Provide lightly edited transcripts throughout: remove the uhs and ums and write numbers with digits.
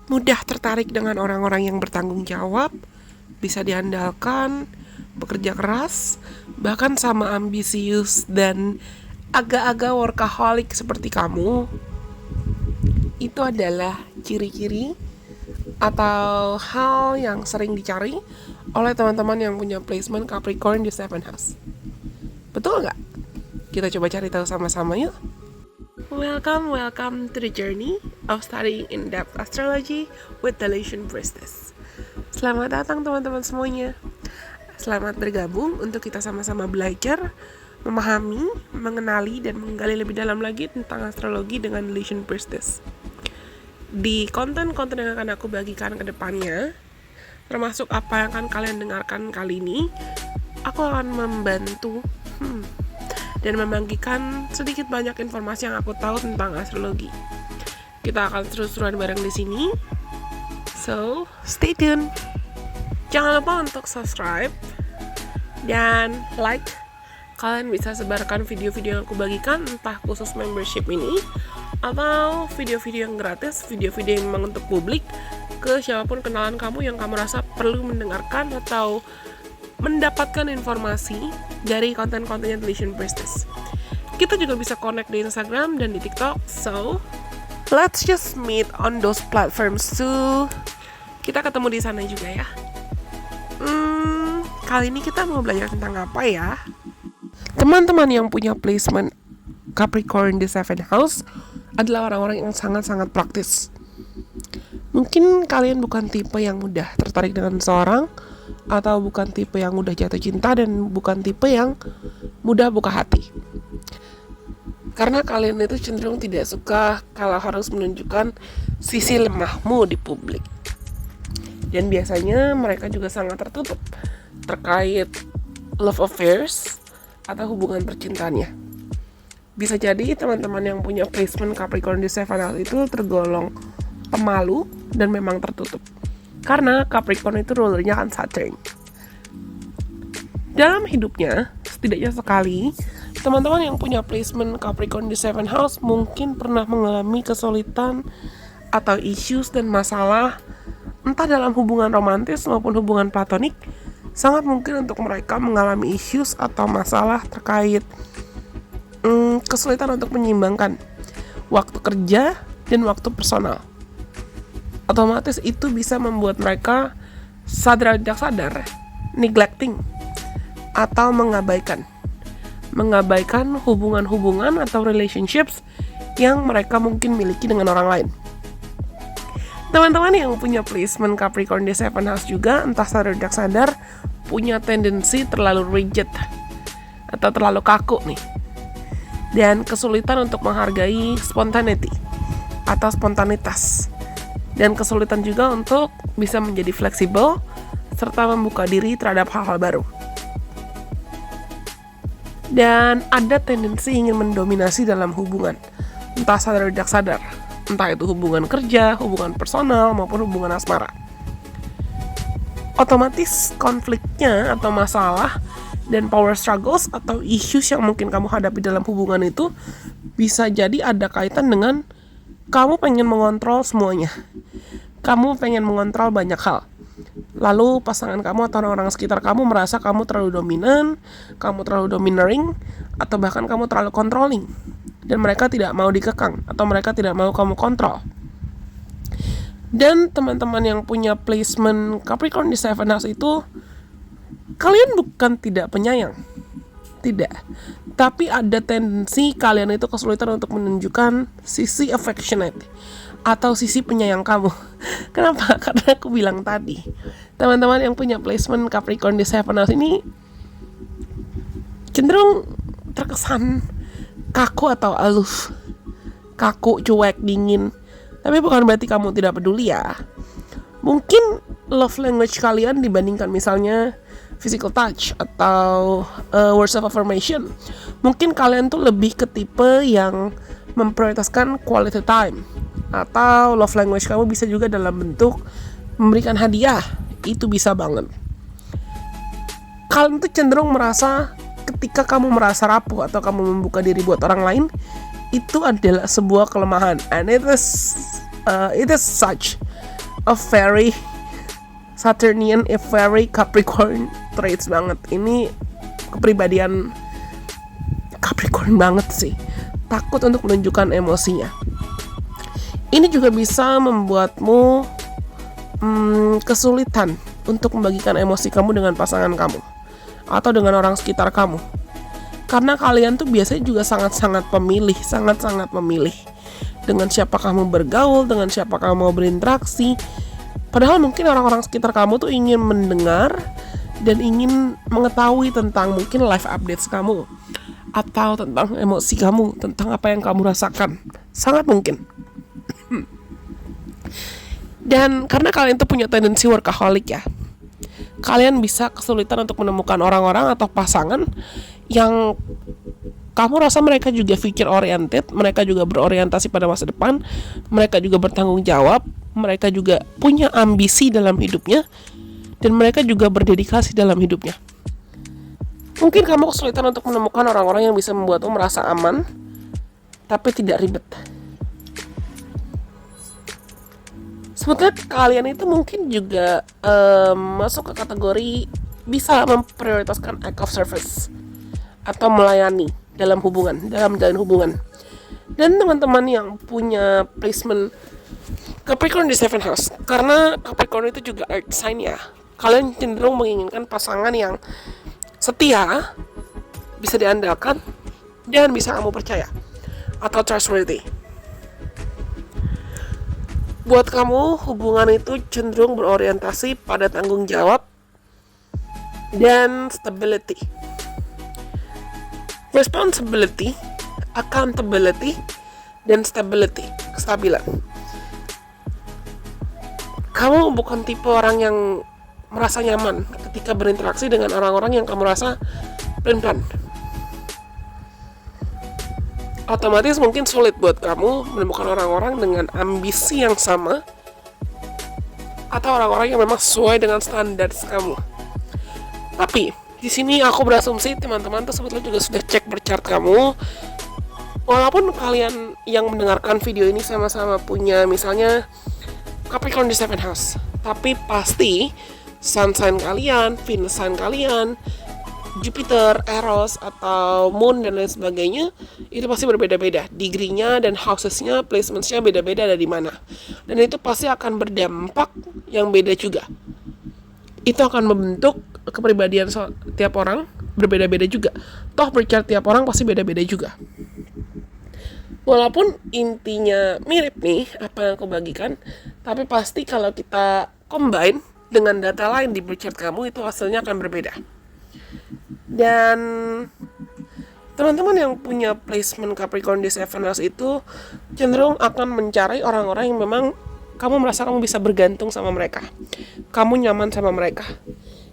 mudah tertarik dengan orang-orang yang bertanggung jawab, bisa diandalkan, bekerja keras, bahkan sama ambisius dan agak-agak workaholic seperti kamu. Itu adalah ciri-ciri atau hal yang sering dicari oleh teman-teman yang punya placement Capricorn di 7th house. Betul nggak? Kita coba cari tahu sama-sama yuk. Welcome to the journey of studying in-depth astrology with the Lation Priestess. Selamat datang teman-teman semuanya. Selamat bergabung untuk kita sama-sama belajar, memahami, mengenali, dan menggali lebih dalam lagi tentang astrologi dengan Lation Priestess. Di konten-konten yang akan aku bagikan ke depannya, termasuk apa yang akan kalian dengarkan kali ini, aku akan membantu dan membagikan sedikit banyak informasi yang aku tahu tentang astrologi. Kita akan seru-seruan bareng di sini. So, stay tune. Jangan lupa untuk subscribe dan like. Kalian bisa sebarkan video-video yang aku bagikan, entah khusus membership ini atau video-video yang gratis, video-video yang memang untuk publik, ke siapapun kenalan kamu yang kamu rasa perlu mendengarkan atau mendapatkan informasi dari konten-kontennya The Lation Priestess. Kita juga bisa connect di Instagram dan di TikTok. So, let's just meet on those platforms too. Kita ketemu di sana juga ya. Kali ini kita mau belajar tentang apa ya? Teman-teman yang punya placement Capricorn di 7th house adalah orang-orang yang sangat-sangat praktis. Mungkin kalian bukan tipe yang mudah tertarik dengan seseorang, atau bukan tipe yang mudah jatuh cinta, dan bukan tipe yang mudah buka hati. Karena kalian itu cenderung tidak suka kalau harus menunjukkan sisi lemahmu di publik. Dan biasanya mereka juga sangat tertutup terkait love affairs atau hubungan percintaannya. Bisa jadi teman-teman yang punya placement Capricorn di 7th house itu tergolong pemalu dan memang tertutup. Karena Capricorn itu rulernya kan Saturn. Dalam hidupnya, setidaknya sekali, teman-teman yang punya placement Capricorn di 7th house mungkin pernah mengalami kesulitan atau issues dan masalah, entah dalam hubungan romantis maupun hubungan platonik. Sangat mungkin untuk mereka mengalami issues atau masalah terkait kesulitan untuk menyeimbangkan waktu kerja dan waktu personal. Otomatis itu bisa membuat mereka sadar tidak sadar neglecting atau mengabaikan hubungan-hubungan atau relationships yang mereka mungkin miliki dengan orang lain. Teman-teman yang punya placement Capricorn di 7th house juga entah sadar tidak sadar punya tendensi terlalu rigid atau terlalu kaku nih, dan kesulitan untuk menghargai spontaneity atau spontanitas, dan kesulitan juga untuk bisa menjadi fleksibel serta membuka diri terhadap hal-hal baru. Dan ada tendensi ingin mendominasi dalam hubungan, entah sadar tidak sadar, entah itu hubungan kerja, hubungan personal, maupun hubungan asmara. Otomatis konfliknya atau masalah dan power struggles atau issues yang mungkin kamu hadapi dalam hubungan itu bisa jadi ada kaitan dengan kamu pengen mengontrol semuanya. Kamu pengen mengontrol banyak hal. Lalu pasangan kamu atau orang-orang sekitar kamu merasa kamu terlalu dominan, kamu terlalu domineering, atau bahkan kamu terlalu controlling. Dan mereka tidak mau dikekang, atau mereka tidak mau kamu kontrol. Dan teman-teman yang punya placement Capricorn di 7th house itu, kalian bukan tidak penyayang, tidak. Tapi ada tendensi kalian itu kesulitan untuk menunjukkan sisi affectionate atau sisi penyayang kamu. Kenapa? Karena aku bilang tadi, teman-teman yang punya placement Capricorn di 7th house ini cenderung terkesan kaku atau aloof, kaku, cuek, dingin. Tapi bukan berarti kamu tidak peduli ya. Mungkin love language kalian dibandingkan misalnya physical touch atau words of affirmation, mungkin kalian tuh lebih ke tipe yang memprioritaskan quality time. Atau love language kamu bisa juga dalam bentuk memberikan hadiah. Itu bisa banget. Kalian tuh cenderung merasa ketika kamu merasa rapuh atau kamu membuka diri buat orang lain, itu adalah sebuah kelemahan, and it is such. a very Saturnian, a very Capricorn traits banget. Ini kepribadian Capricorn banget sih. Takut untuk menunjukkan emosinya. Ini juga bisa membuatmu kesulitan untuk membagikan emosi kamu dengan pasangan kamu atau dengan orang sekitar kamu. Karena kalian tuh biasanya juga sangat-sangat memilih dengan siapa kamu bergaul, dengan siapa kamu mau berinteraksi. Padahal mungkin orang-orang sekitar kamu tuh ingin mendengar dan ingin mengetahui tentang mungkin life updates kamu atau tentang emosi kamu, tentang apa yang kamu rasakan. Sangat mungkin. Dan karena kalian tuh punya tendensi workaholic ya, kalian bisa kesulitan untuk menemukan orang-orang atau pasangan yang kamu rasa mereka juga future oriented, mereka juga berorientasi pada masa depan, mereka juga bertanggung jawab, mereka juga punya ambisi dalam hidupnya, dan mereka juga berdedikasi dalam hidupnya. Mungkin kamu kesulitan untuk menemukan orang-orang yang bisa membuatmu merasa aman, tapi tidak ribet. Sebetulnya kalian itu mungkin juga masuk ke kategori bisa memprioritaskan act of service atau melayani dalam menjalin hubungan. Dan teman-teman yang punya placement Capricorn di 7 house, karena Capricorn itu juga earth sign ya, kalian cenderung menginginkan pasangan yang setia, bisa diandalkan, dan bisa kamu percaya atau trustworthy. Buat kamu, hubungan itu cenderung berorientasi pada tanggung jawab dan stability. Responsibility, accountability, dan stability, kestabilan. Kamu bukan tipe orang yang merasa nyaman ketika berinteraksi dengan orang-orang yang kamu rasa plan-plan. Otomatis mungkin sulit buat kamu menemukan orang-orang dengan ambisi yang sama atau orang-orang yang memang sesuai dengan standar kamu. Tapi di sini aku berasumsi teman-teman tuh sebetulnya juga sudah cek berchart kamu. Walaupun kalian yang mendengarkan video ini sama-sama punya misalnya Capricorn di 7 house, tapi pasti sun sign kalian, Venus sign kalian, Jupiter, Eros, atau Moon dan lain sebagainya itu pasti berbeda-beda. Degree-nya dan houses-nya, placements-nya beda-beda dari mana. Dan itu pasti akan berdampak yang beda juga. Itu akan membentuk kepribadian tiap orang berbeda-beda juga. Toh berchart tiap orang pasti beda-beda juga. Walaupun intinya mirip nih apa yang aku bagikan, tapi pasti kalau kita combine dengan data lain di berchart kamu itu hasilnya akan berbeda. Dan teman-teman yang punya placement Capricorn di 7 house itu cenderung akan mencari orang-orang yang memang kamu merasa kamu bisa bergantung sama mereka, kamu nyaman sama mereka.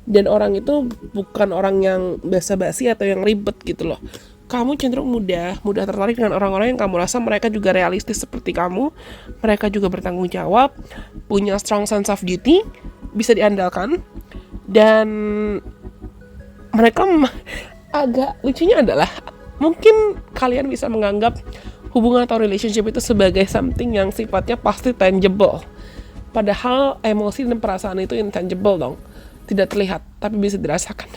Dan orang itu bukan orang yang basa-basi atau yang ribet gitu loh. Kamu cenderung mudah tertarik dengan orang-orang yang kamu rasa mereka juga realistis seperti kamu, mereka juga bertanggung jawab, punya strong sense of duty, bisa diandalkan. Dan mereka agak lucunya adalah mungkin kalian bisa menganggap hubungan atau relationship itu sebagai something yang sifatnya pasti tangible. Padahal emosi dan perasaan itu intangible dong. Tidak terlihat, tapi bisa dirasakan.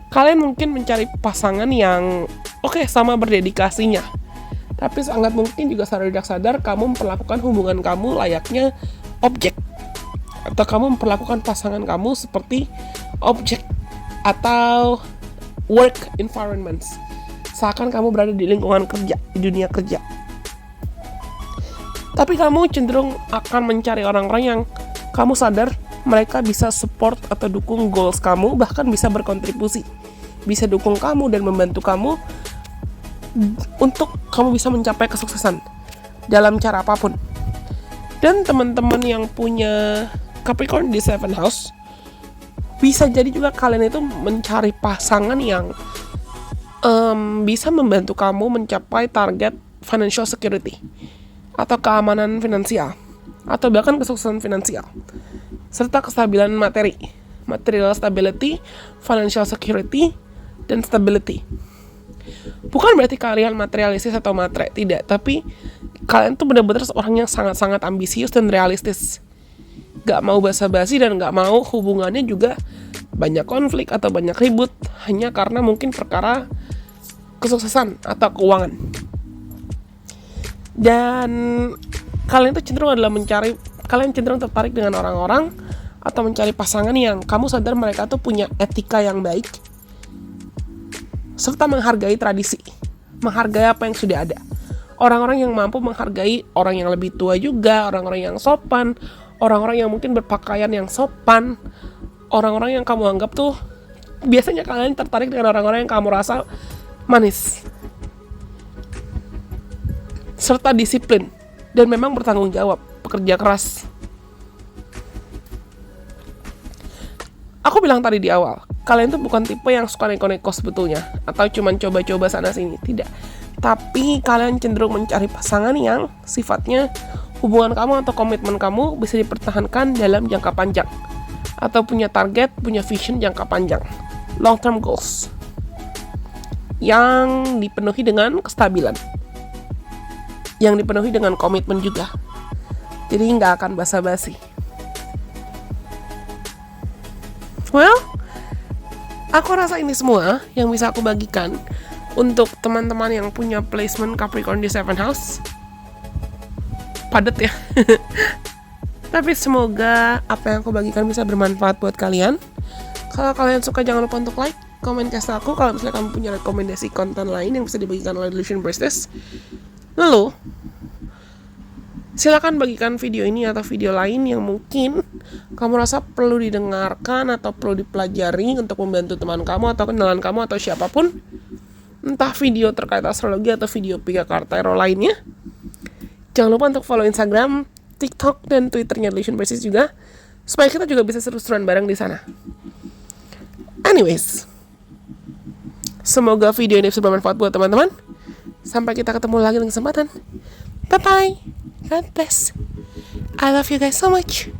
Kalian mungkin mencari pasangan yang sama berdedikasinya. Tapi sangat mungkin juga sadar tidak sadar kamu memperlakukan hubungan kamu layaknya objek. Atau kamu memperlakukan pasangan kamu seperti objek atau work environments. Seakan kamu berada di lingkungan kerja, di dunia kerja. Tapi kamu cenderung akan mencari orang-orang yang kamu sadar mereka bisa support atau dukung goals kamu, bahkan bisa berkontribusi, bisa dukung kamu dan membantu kamu untuk kamu bisa mencapai kesuksesan dalam cara apapun. Dan teman-teman yang punya Capricorn di 7 house, bisa jadi juga kalian itu mencari pasangan yang bisa membantu kamu mencapai target financial security atau keamanan finansial atau bahkan kesuksesan finansial serta kestabilan material stability, financial security, dan stability. Bukan berarti kalian materialistis atau matre, tidak, tapi kalian tuh benar-benar seorang yang sangat-sangat ambisius dan realistis gak mau basa-basi dan gak mau hubungannya juga banyak konflik atau banyak ribut hanya karena mungkin perkara kesuksesan atau keuangan. Dan kalian tuh kalian cenderung tertarik dengan orang-orang atau mencari pasangan yang kamu sadar mereka tuh punya etika yang baik serta menghargai tradisi, menghargai apa yang sudah ada. Orang-orang yang mampu menghargai orang yang lebih tua juga, orang-orang yang sopan, orang-orang yang mungkin berpakaian yang sopan, orang-orang yang kamu anggap tuh biasanya kalian tertarik dengan orang-orang yang kamu rasa manis serta disiplin dan memang bertanggung jawab, pekerja keras. Aku bilang tadi di awal, kalian tuh bukan tipe yang suka neko-neko sebetulnya atau cuman coba-coba sana sini, tidak. Tapi kalian cenderung mencari pasangan yang sifatnya hubungan kamu atau komitmen kamu bisa dipertahankan dalam jangka panjang atau punya target, punya vision jangka panjang, long term goals yang dipenuhi dengan kestabilan, yang dipenuhi dengan komitmen juga. Jadi nggak akan basa-basi. Well, aku rasa ini semua yang bisa aku bagikan untuk teman-teman yang punya placement Capricorn di 7th house. Padat ya. Tapi semoga apa yang aku bagikan bisa bermanfaat buat kalian. Kalau kalian suka jangan lupa untuk like, komen, kasih aku. Kalau misalnya kamu punya rekomendasi konten lain yang bisa dibagikan oleh Delusion Priestess, lalu silakan bagikan video ini atau video lain yang mungkin kamu rasa perlu didengarkan atau perlu dipelajari untuk membantu teman kamu atau kenalan kamu atau siapapun. Entah video terkait astrologi atau video Pika Kartero lainnya. Jangan lupa untuk follow Instagram, TikTok, dan Twitternya Delusion Priestess juga, supaya kita juga bisa seru-seruan bareng di sana. Anyways, semoga video ini bisa bermanfaat buat teman-teman. Sampai kita ketemu lagi di kesempatan. Bye-bye. God bless. I love you guys so much.